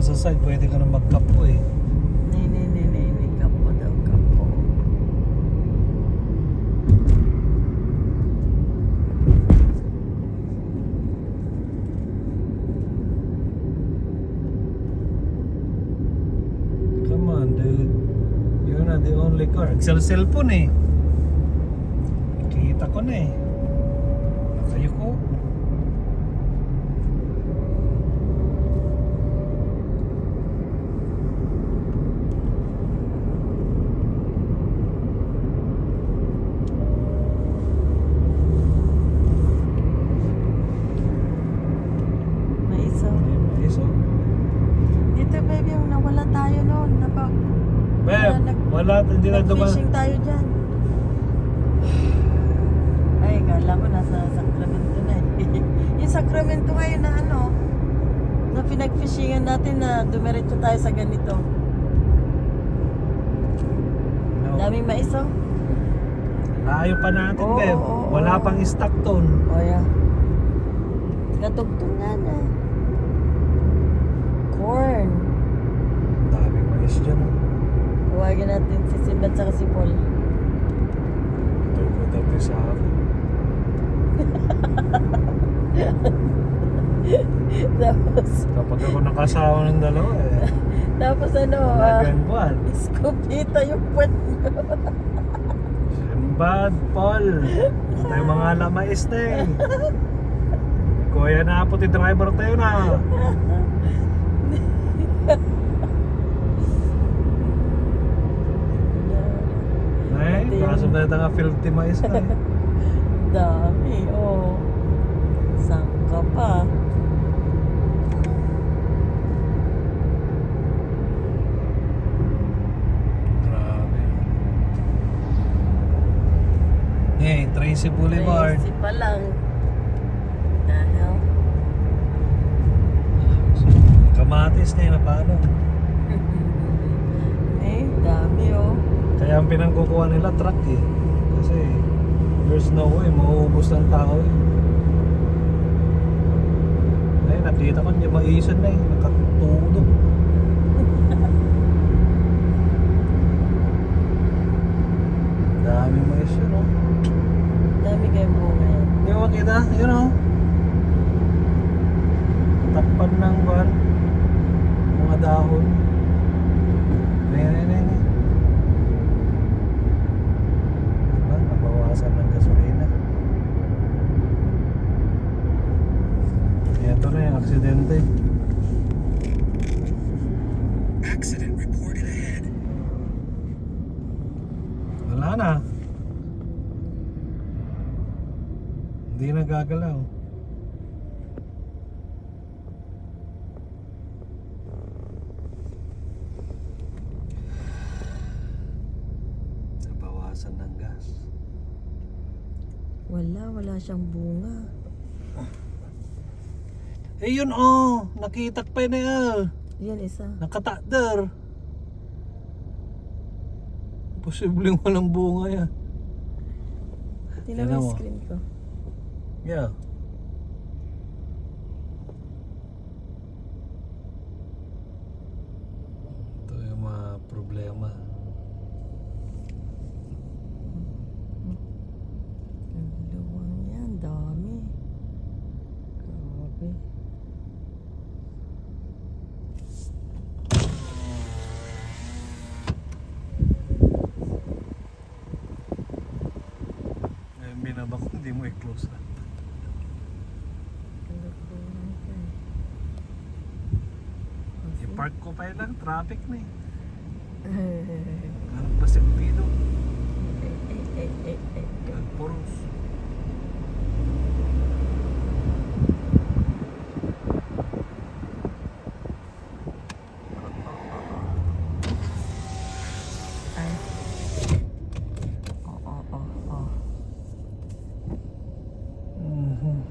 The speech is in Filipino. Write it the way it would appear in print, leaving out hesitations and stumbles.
sa side, pwede ka na magkapo eh. Ni, kapo daw, kapo. Come on, dude. You're not the only car. Cellphone eh. Kita ko na eh. Nakayo ko. May isa. Iso. Dito baby, yung nawala tayo noon. Beb, wala, hindi na dumaan. Nag-fishing tayo dyan. Ay, kala ko nasa Sacramento na eh. Yung Sacramento ngayon na ano, na pinag-fishingan natin na dumiretso tayo sa ganito. No. Daming mais oh. Layo pa natin, Oo, Beb. oo, Wala oo. pang Stockton. Oh yeah. Katugtong nga na. Corn. Daming mais dyan. Oh. Tawagin natin si Simbat saka si Paul. Dati sa akin. Tapos, Kapag ako nakasawa ng dalawa eh. tapos ano, Talagang buwan. iskupita yung puwet nyo. Simbad, Paul. Tayo mga lamais na eh. Kuya na puti driver tayo na. Ay, kaso na ito nga filthy mais na eh. Dami, oh. Saan ka pa? Grabe. Hey, Tracy Boulevard. Tracy pa lang. The hell? Kamatis na yun, paano? Eh, dami, oh. Kaya ang pinangkukuha nila truck eh. Kasi there's no way, mauubos ng tao eh. Ay, nakita ko niya maisan na eh. Nakatulog. Dami mais yun oh. Dami kayong bunga yan. Hindi mo makita? Yun oh. Takpan ng buwan. Mga dahon. Ayan. Diba? Nabawasan ng gasolina. Ito na yung aksidente. Accident reported ahead. Wala na. Hindi na gagalaw. Nabawasan ng gas. Wala siyang bunga. Eh yun oh, nakita pa na yun. Yan isa. Nakatakder. Posibleng walang bunga yan. Tingnan mo Tingnan yung mo. screen ko. Yeah. Ito yung mga problema. Ang luwang yan, dami. Grabe. Ngayon binaba ko, hindi mo i-close na. Kalokohan ka eh. Kasi- I-park ko pa yun lang, traffic na eh. Ang pasilbido, ang puros. Ay. Oh. Mhm.